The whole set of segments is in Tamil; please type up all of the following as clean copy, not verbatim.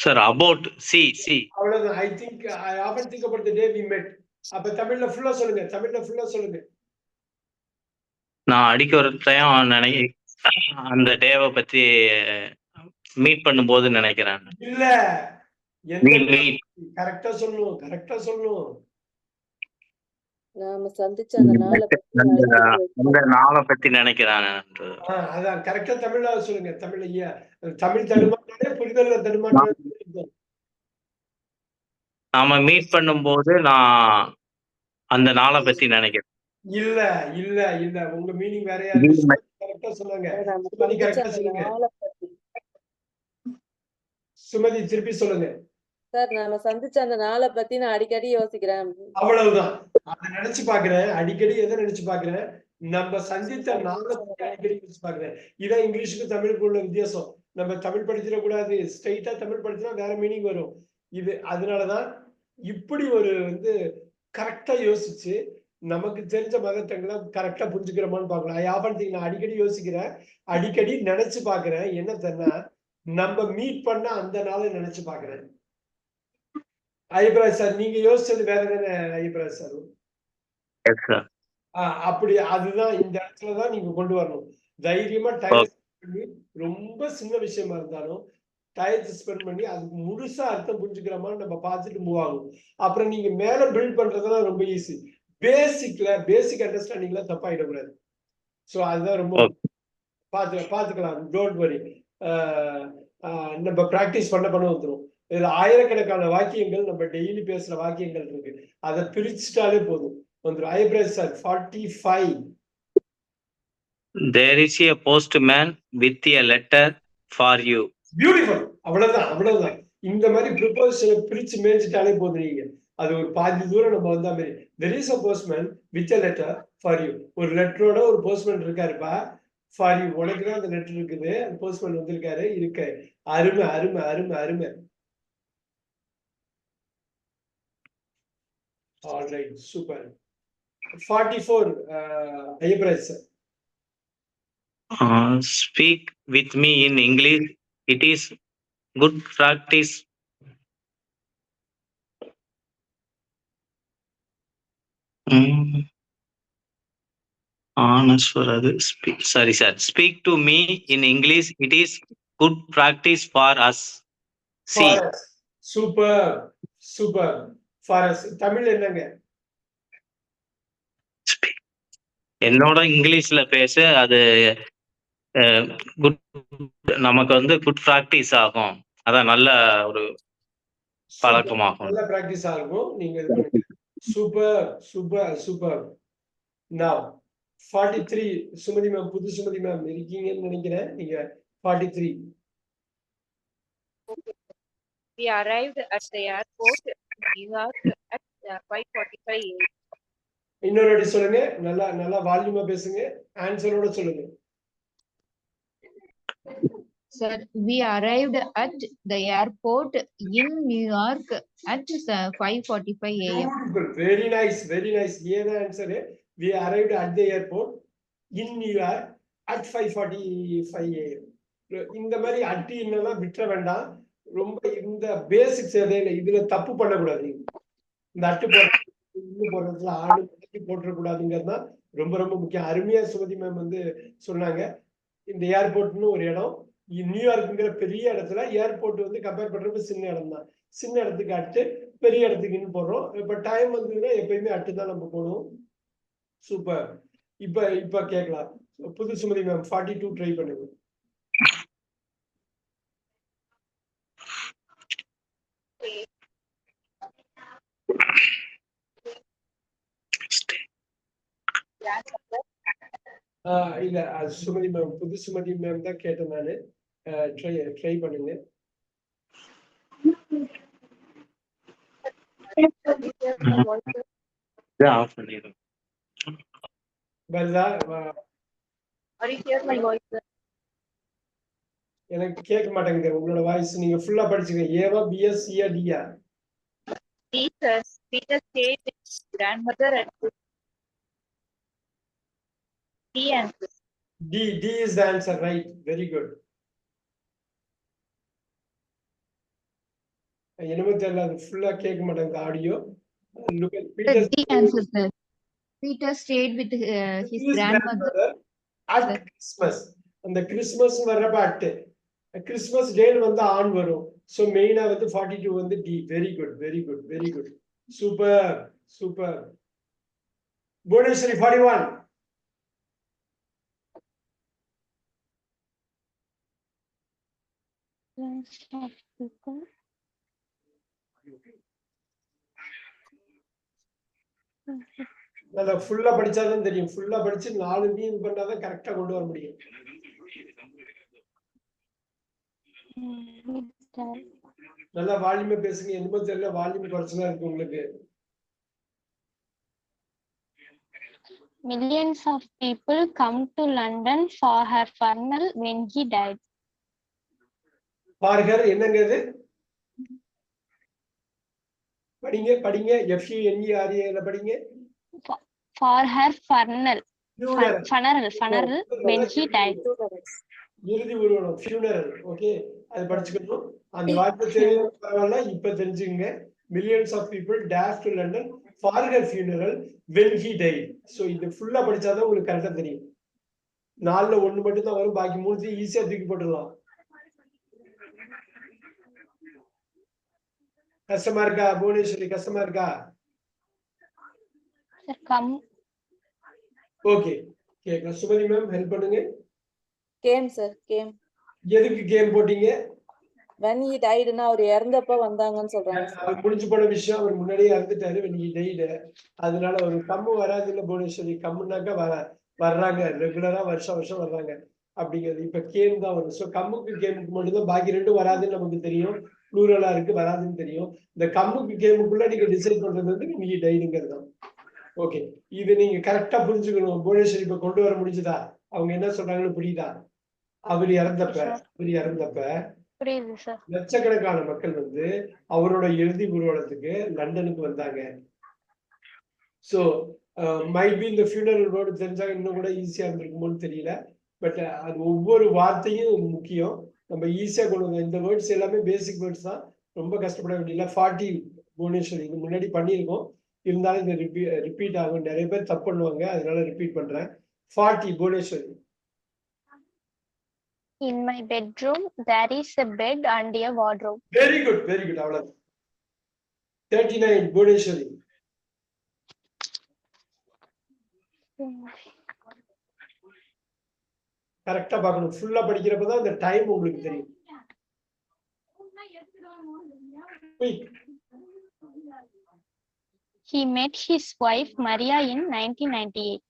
Sir, about see. அவ்வளவுதான். I think I often think about the day we met. அப்ப தமிழ்ல ஃபுல்லா சொல்லுங்க. நான் அடிக்க ஒரு டைம் அந்த டேவை பத்தி மீட் பண்ணும்போது நினைக்கிறேன். இல்ல, கரெக்டா சொல்லணும். நாம சந்திச்ச அந்த நாளை பத்தி நினைக்கிறேன். அதான் கரெக்டா தமிழ்ல சொல்லுங்க. தமிழ் தடுமாற்றாலே புரிதல்ல தடுமாற்றம். நாம மீட் பண்ணும்போது நான் அந்த நாளை பத்தி நினைக்கிறேன். இல்ல உங்க மீனிங் வேற யாரு கரெக்டா சொன்னாங்க. சுமதி திருப்பி சொல்லுங்க. சார் நாம சந்திச்ச அந்த நாளை பத்தி நான் அடிக்கடி யோசிக்கிறேன். அவ்வளவுதான். அதை நினைச்சு பாக்குறேன். அடிக்கடி எதை நினைச்சு பாக்குறேன்? நம்ம சந்தித்த நாளை அடிக்கடி யோசிச்சு பாக்குறேன். இதான் இங்கிலீஷுக்கு தமிழுக்கு உள்ள வித்தியாசம். நம்ம தமிழ் படிச்சிட கூடாது. ஸ்ட்ரைட்டா தமிழ் படிச்சா வேற மீனிங் வரும். இது அதனாலதான் இப்படி ஒரு கரெக்டா யோசிச்சு நமக்கு தெரிஞ்ச மதத்தங்களை கரெக்டா புரிஞ்சுக்கிறோமான்னு பாக்கலாம். நான் அடிக்கடி யோசிக்கிறேன், அடிக்கடி நினைச்சு பாக்குறேன். என்ன தெரினா நம்ம மீட் பண்ண அந்த நாளை நினைச்சு பாக்குறேன். ஐயப்பராஜ் சார், நீங்க யோசிச்சது வேற தானே ஐயப்பராஜ் சார்? அப்படி அதுதான் இந்த இடத்துலதான் நீங்க கொண்டு வரணும். தைரியமா டைம் பண்ணி, ரொம்ப சின்ன விஷயமா இருந்தாலும் டயத்தை ஸ்பெண்ட் பண்ணி அதுக்கு முழுசா அர்த்தம் புரிஞ்சுக்கிறோமான்னு நம்ம பார்த்துட்டு மூவ் ஆகும். அப்புறம் நீங்க மேல பில்ட் பண்றதுலாம் ரொம்ப ஈஸி. பேசிக் அண்டர்ஸ்டாண்டிங்ல தப்பாயிடக்கூடாது. ஸோ அதுதான் ரொம்ப பாத்துக்கலாம். Don't worry. நம்ம பிராக்டிஸ் பண்ண வந்துடும். இதுல ஆயிரக்கணக்கான வாக்கியங்கள், நம்ம டெய்லி பேசுற வாக்கியங்கள் இருக்கு. அதை பிரிச்சுட்டாலே போதும், வந்துடும். ஐப்ரேஸ் sir 45. There is a postman with a letter for you. Beautiful. அவ்வளவுதான். இந்த மாதிரி ப்ரிப்போசிஷனை பிரிச்சு மேய்ச்சிட்டாலே போதும். நீங்க அது ஒரு பாதி தூரம் நம்ம வந்தா மாதிரி. There is a postman with a letter for you. ஒரு லெட்டரோட ஒரு போஸ்ட்மேன் இருக்காருப்பா. for you, உனக்கு தான் அந்த லெட்டர் இருக்குது. அந்த போஸ்ட்மேன் வந்திருக்காரு. அருமை. All right, super. 44, Ayyapraj sir. Speak with me in English. It is good practice. Sorry sir. Speak to me in English. It is good practice for us. See. Super. For us. Tamil என்னங்க? என்னோட இங்கிலீஷ்ல பேச அது குட், நமக்கு குட் பிராக்டிஸ் ஆகும். அதான் நல்ல ஒரு பழக்கமாகும். நல்ல பிராக்டிஸ் ஆகும். நீங்க சூப்பர். Now 43, சுமதி மேம், புது சுமதி மேம் இருக்கீங்கன்னு நினைக்கிறேன். நீங்க 43. We arrived at the airport in New York at 5:45 AM. இன்னொரு வாட்டி சொல்லுங்க. நல்லா வால்யூமா பேசுங்க. ஆன்சரோட சொல்லுங்க. Sir, we arrived at the airport in New York at 5:45 AM. Very nice. Here the answer is we arrived at the airport in New York at 5:45 AM. இந்த மாதிரி அட்டி இன்னெல்லாம் விட்டுற வேண்டாம். ரொம்ப இந்த பேசிக்ஸ் எதையில இதுல தப்பு பண்ணக்கூடாது. இந்த அட்டு போடுறதுல ஆடு போட்டுறக்கூடாதுங்கிறது தான் ரொம்ப முக்கியம். அருமையா சுமதி மேம் சொன்னாங்க. இந்த ஏர்போர்ட்னு ஒரு இடம், நியூயார்க்குங்கிற பெரிய இடத்துல ஏர்போர்ட் கம்பேர் பண்றப்ப சின்ன இடம் தான். சின்ன இடத்துக்கு அட்டு, பெரிய இடத்துக்கு இன்னும் போடுறோம். இப்ப டைம் வந்ததுன்னா எப்பயுமே அட்டு தான் நம்ம போடுவோம். சூப்பர். இப்ப கேட்கலாம். புது சுமதி மேம் 42 ட்ரை பண்ணுங்க. இல்ல சுமதி மேம், புது சுமதி மேம் தான் கேட்டேன் நானு. ட்ரை பண்ணுங்க. எனக்கு கேட்க மாட்டேங்குது உங்களோட வாய்ஸ். நீங்க ஃபுல்லா படிச்சுங்க. ஏவா, PS, chia, Diya? Grandmother and D answer. D is the answer, right? Very good. என்னமோ தெரியல, அது ஃபுல்லா கேட்க மாட்டேங்குது audio. Look at Sir, Peter the answer, sir. Peter stayed with his grandmother. at Christmas. அந்த கிறிஸ்மஸ் வர்றப்ப அட், கிறிஸ்மஸ் டேல வந்து ஆன் வரும். சோ மெயினா வந்து 42 வந்து D. Very good, very good, very good. Super, super. Bhuvaneswari 41. நல்லா ஃபுல்லா படிச்சாதான் தெரியும். ஃபுல்லா படிச்சு 4 இது பண்ணாதான் கரெக்டா கொண்டு வர முடியும். நல்லா வால்யூமே பேசுங்க. என்னமோ தெரியல, வால்யூம் குறைச்சலா இருக்கு உங்களுக்கு. Millions of people come to London for her funeral when he died. பாருங்க என்னங்க இது? படிங்க படிங்க. FUNERAL படிங்க. For her funeral. Funeral when he died. இறுதி ஊர்வலம், funeral. ஓகே, அது படிச்சுக்கணும். அந்த வார்த்தை தெரியல பரவாயில்ல, இப்ப தெரிஞ்சுங்க. Millions of people dash to London for her funeral when he died. So இது ஃபுல்லா படிச்சாதான் உங்களுக்கு கரெக்டா தெரியும். 4ல 1 மட்டும் தான் வரும், பாக்கி 3 ஈஸியா தூக்கி போட்டுடலாம். கஷ்டமா இருக்கா புவனேஸ்வரி? கஷ்டமா இருக்கா? Sir, come. ஓகே, கேட்கலாம். சுமதி மேம் ஹெல்ப் பண்ணுங்க. Game sir, game. எதுக்கு கேம் போட்டீங்க? when he died னா அவர் இறந்தப்ப வந்தாங்கன்னு சொல்றாங்க சார். அவர் முடிஞ்சு போன விஷயம், அவர் முன்னாடியே இறந்துட்டாரு. when he died. அதனால ஒரு கம்மு வராது இல்ல புவனேஸ்வரி. கம்முனாக்கா வர்றாங்க ரெகுலரா, வருஷம் வருஷம் வர்றாங்க அப்படிங்கிறது. இப்ப கேம் தான் வரும். ஸோ கம்முக்கு கேமுக்கு மட்டும்தான், பாக்கி 2 வராதுன்னு நமக்கு தெரியும். ப்ளூரலா இருக்கு, வராதுன்னு தெரியும். இந்த கம்முக்கு கேமுக்குள்ள நீங்க டிசைட் பண்றது வந்து நீங்க டைடுங்கிறது தான். ஓகே, இது நீங்க கரெக்டா புரிஞ்சுக்கணும். புவனேஸ்வரி இப்ப கொண்டு வர முடிஞ்சுதா? அவங்க என்ன சொல்றாங்கன்னு புரியுதா? அவர் இறந்தப்ப புரியுது சார். லட்சக்கணக்கான மக்கள் வந்து அவரோட இறுதி ஊர்வலத்துக்கு லண்டனுக்கு வந்தாங்க. சோ மைட் பி இந்த ஃபியூனரல் வேர்டு தெரிஞ்சா இன்னும் கூட ஈஸியா இருந்திருக்குமோன்னு தெரியல. பட் அது ஒவ்வொரு வார்த்தையும் முக்கியம். நம்ம ஈஸியா கொண்டு வந்தோம். இந்த வேர்ட்ஸ் எல்லாமே பேசிக் வேர்ட்ஸ் தான், ரொம்ப கஷ்டப்பட வேண்டியதில்லை. 40 புவனேஸ்வரி இது முன்னாடி பண்ணியிருக்கோம், இருந்தாலும் இந்த ரிப்பீட் ஆகும். நிறைய பேர் தப்பு பண்ணுவாங்க, அதனால ரிப்பீட் பண்றேன். 40 Bhuvaneswari. In my bedroom there is a bed and a wardrobe. Very good, very good. அவ்வளவு. 39 புவனேஸ்வரி. கரெக்டா பார்க்கணும். ஃபுல்லா படிக்கிறப்பதான் அந்த டைம் உங்களுக்கு தெரியும். He met his wife Maria in 1998.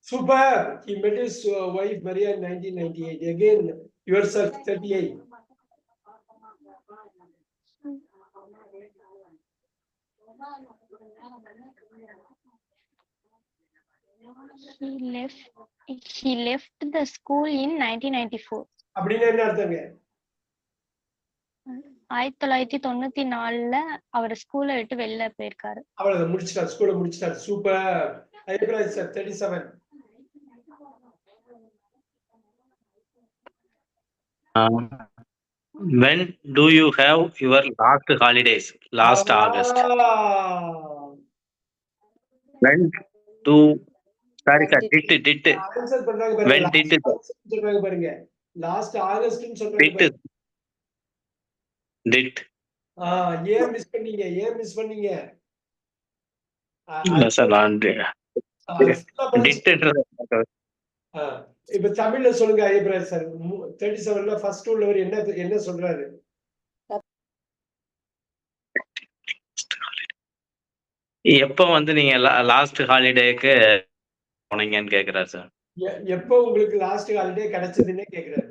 Super. He met his wife Maria in 1998. Again, yourself 38. He left the school in 1994. அப்படின்னா என்ன அர்த்தங்க? 1994ல அவர் ஸ்கூலை விட்டு வெளில போயிருக்காரு. அவ்வளவுதான், முடிச்சிட்டார், ஸ்கூலை முடிச்சிட்டார். சூப்பர். ஐப்ராஜ் sir 37. When do you have your last holidays? Last August. When do sorry sir, did answer பண்றாங்க பாருங்க. when did சொல்றாங்க பாருங்க. லாஸ்ட் ஆகஸ்ட்னு சொல்றாங்க. did ஏன் மிஸ் பண்ணீங்க? இல்ல சார், நான் இப்ப தமிழ்ல சொல்லுங்க ஐப்ராஜ் சார். 37ல ஃபர்ஸ்ட் உள்ளவர் என்ன சொல்றாரு? எப்ப வந்து நீங்க லாஸ்ட் ஹாலிடேக்கு போனீங்கன்னு கேக்குறாரு சார். எப்ப உங்களுக்கு லாஸ்ட் ஹாலிடே கிடைச்சதுன்னே கேக்குறாரு.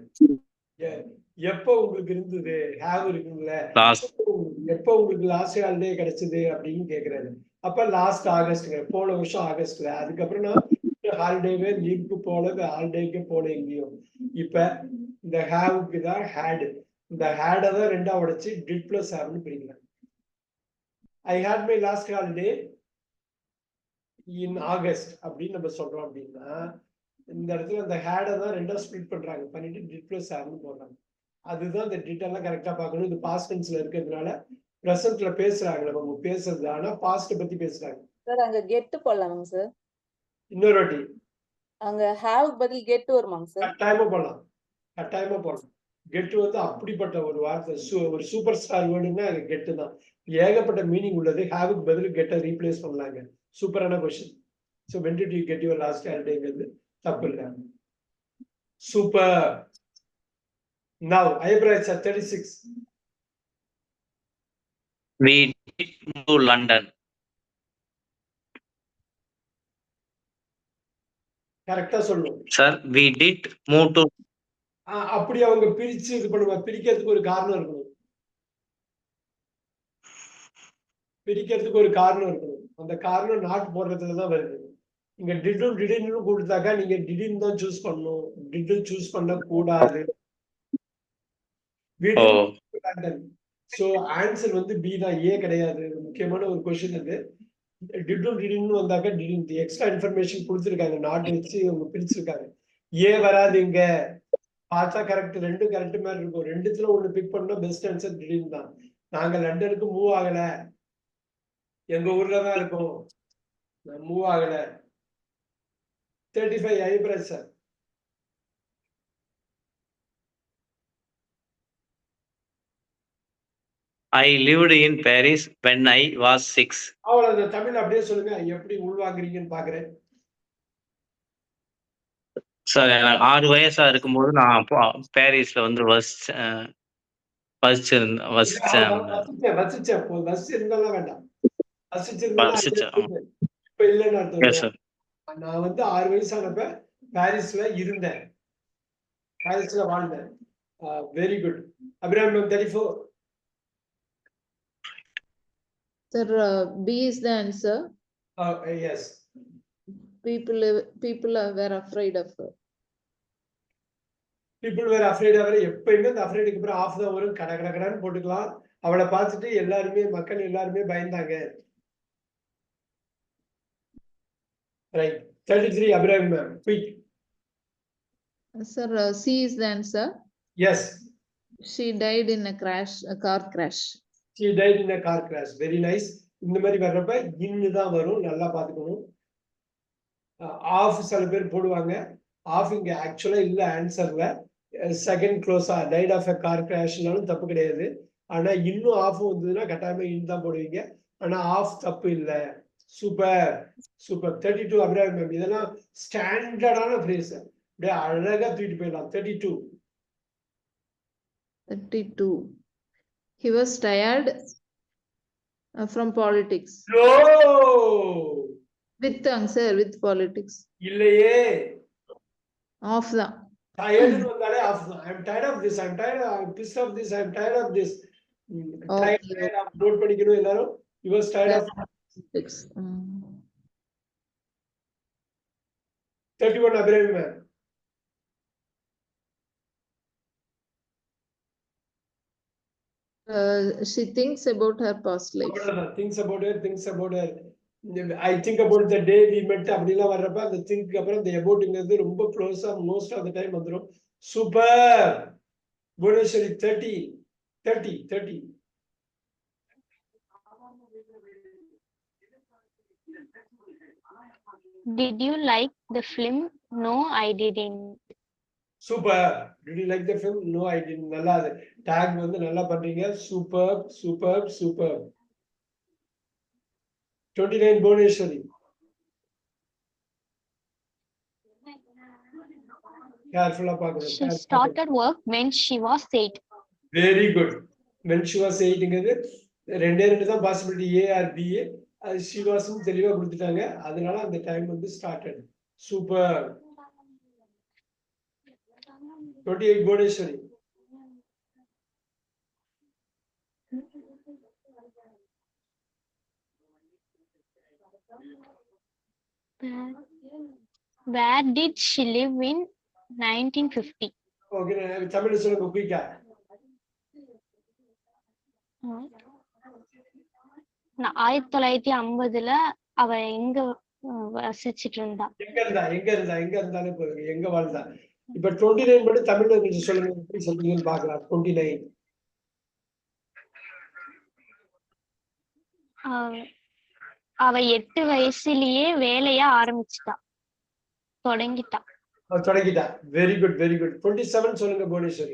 எப்ப உங்களுக்கு இருந்தது, ஹேவ் இருக்குங்களே, எப்ப உங்களுக்கு லாஸ்ட் ஹாலிடே கிடைச்சது அப்படின்னு கேக்குறாரு. அப்ப லாஸ்ட் ஆகஸ்ட்ங்க, போன வருஷம் ஆகஸ்ட்ல. அதுக்கப்புறம் நான் ஹாலிடேவே லீவுக்கு போல, ஹாலிடேக்கு போல எங்கேயும். இப்ப இந்த ஹேவுக்கு தான் ஹேட். இந்த ஹேட தான் 2ஆ உடைச்சு டிட் பிளஸ் ஹேவ்னு பிரிக்கிறேன். I had my last holiday in August அப்படின்னு நம்ம சொல்றோம். அப்படின்னா இந்த இடத்துல இந்த ஹேட தான் 2ஆ ஸ்பிளிட் பண்றாங்க, பண்ணிட்டு டிட் பிளஸ் ஹேவ்னு போடுறாங்க. அதுதான் இந்த டிட் எல்லாம் கரெக்டா பார்க்கணும். இது பாஸ்ட் டென்ஸ்ல இருக்கிறதுனால பிரசன்ட்ல பேசுறாங்க, அவங்க பேசுறது. ஆனா பாஸ்ட் பத்தி பேசுறாங்க. சார் அங்க கெட் போடலாமாங்க சார்? இன்னொரு வாட்டி அங்க ஹேவ் பதில் கெட் வருமாங்க சார்? கட்டாயமா போடலாம், கட்டாயமா போடலாம். கெட் வந்து அப்படிப்பட்ட ஒரு வார்த்தை, ஒரு சூப்பர் ஸ்டார் வேர்டுன்னா கெட்டு தான். ஏகப்பட்ட மீனிங் உள்ளது. ஹேவுக்கு பதில் கெட்டை ரீப்ளேஸ் பண்ணலாங்க. சூப்பரான question. So when did you get your last holiday? தப்பு இல்லை. Super. Now eyebrows are 36. We did move to London. கரெக்டா சொல்லணும். Sir, we did move to. அப்படி அவங்க பிரிச்சு இது பண்ணுவாங்க. பிரிக்கிறதுக்கு ஒரு காரணம் இருக்கணும். பிரிக்கிறதுக்கு ஒரு காரணம் இருக்கணும். அந்த காரணம் நாட் போடுறதுல தான் வருது. இங்க டிட்டும் டிடின்னு கொடுத்தாக்கா நீங்க டிடின் தான் சூஸ் பண்ணணும். டிட்டு சூஸ் பண்ண கூடாது. சோ ஆன்சர் வந்து பி தான், ஏ கிடையாது. முக்கியமான ஒரு கொஸ்டின் அது. டிட்டும் டிடின்னு வந்தாக்கா டிடின் எக்ஸ்ட்ரா இன்ஃபர்மேஷன் கொடுத்துருக்காங்க. நாட் வச்சு அவங்க பிரிச்சிருக்காங்க. ஏ வராது இங்க. பார்த்தா கரெக்ட், ரெண்டும் கரெக்ட் மாதிரி இருக்கும். ரெண்டுத்துல ஒண்ணு பிக் பண்ணா பெஸ்ட் ஆன்சர் டிடின் தான். நாங்க லண்டனுக்கு மூவ் ஆகல, எங்க ஊர்ல தான் இருக்கோம், மூவ் ஆகல. 35 ஐப்ரஸ் sir. I lived in Paris when I was 6. அவ்வளவு தமிழ் அப்படியே சொல்லுங்க, எப்படி உள்வாங்குறீங்கன்னு பாக்குறேன். சார் எனக்கு 6 வயசா இருக்கும்போது நான் பாரிஸ்ல வந்து வசிச்சேன். இப்ப இல்லைன்னு அர்த்தம். நான் வந்து 6 வயசானப்ப பாரிஸ்ல இருந்தேன், பாரிஸ்ல வாழ்ந்தேன். Very good. Abhiram ma'am 34. Sir, B is the answer. Yes. People were afraid of her. People were afraid of her. எப்பயுமே அந்த afraidக்கு அப்புறம் ஆஃப் தான் வரும். கடகடன்னு போட்டுக்கலாம். அவளை பார்த்துட்டு எல்லாருமே, மக்கள் எல்லாருமே பயந்தாங்க. Right. 33 Abraham ma'am. Quick. Sir, C is the answer. Yes. She died in a car crash. She died in a car crash. Very nice. இந்த மாதிரி வர்றப்ப இன்னு தான் வரும், நல்லா பாத்துக்கணும். ஆஃப் சில பேர் போடுவாங்க. ஆஃப் இங்க ஆக்சுவலா இல்ல ஆன்சர்ல. செகண்ட் க்ளோஸா டைட் ஆஃப் எ கார் கிராஷ்னாலும் தப்பு கிடையாது. ஆனா இன்னும் ஆஃப் வந்ததுன்னா கட்டாயமா இன் தான் போடுவீங்க. ஆனா ஆஃப் தப்பு இல்ல. Super super. 32 அபிராம் மேம். இதெல்லாம் ஸ்டாண்டர்டான ஃப்ரேஸ், அப்படியே அழகா தூக்கிட்டு போயிடலாம். 32. He was tired from politics. No. With answer with politics. இல்லையே. Off தான். Tired வந்தாலே ஆஃப் தான். I'm tired of this. I'm tired. I'm pissed off this. I'm tired of this. Tired of note பண்ணிக்கணும் எல்லாரும். He was tired of politics. 31 Abhiram ma'am. She thinks about her past life. Thinks about her. I think about the day we met. அப்படிலாம் வர்றப்ப அந்த திங்க் அப்புறம் இந்த அபவுட்ங்கிறது ரொம்ப க்ளோஸா மோஸ்ட் ஆஃப் த டைம் வந்துடும். Super. Bhuvaneswari 30. Did you like the film? No, I didn't. Super. Did you like the film? No, I didn't. நல்லா டாக் வந்து நல்லா பண்றீங்க. சூப்பர். 29 புவனேஸ்வரி. கேர்ஃபுல்லா பார்க்கணும். She started work when she was 8. Very good. when she was 8ங்கிறது ரெண்டே தான் பாசிபிலிட்டி, ஏ ஆர் பி. அது she was தெளிவா கொடுத்துட்டாங்க. அதனால அந்த டைம் வந்து started. Super. 28 Bhuvaneswari. Where did she live in 1950? Okay, Tamil சொல்லுங்க குயிக்கா. நான் 1950ல அவ எங்க வசிச்சிட்டு இருந்தா? எங்க இருந்தாலும் போதுங்க, எங்க வாழ்ந்தா. இப்ப 29 மட்டும் தமிழ்ல கொஞ்சம் சொல்லுங்க, எப்படி சொல்றீங்கன்னு பாக்கலாம். 29 அவ 8 வயசுலயே வேலைய ஆரம்பிச்சுட்டா, தொடங்கிட்டா. தொடங்கிட்டா. Very good very good. 27 சொல்லுங்க புவனேஸ்வரி.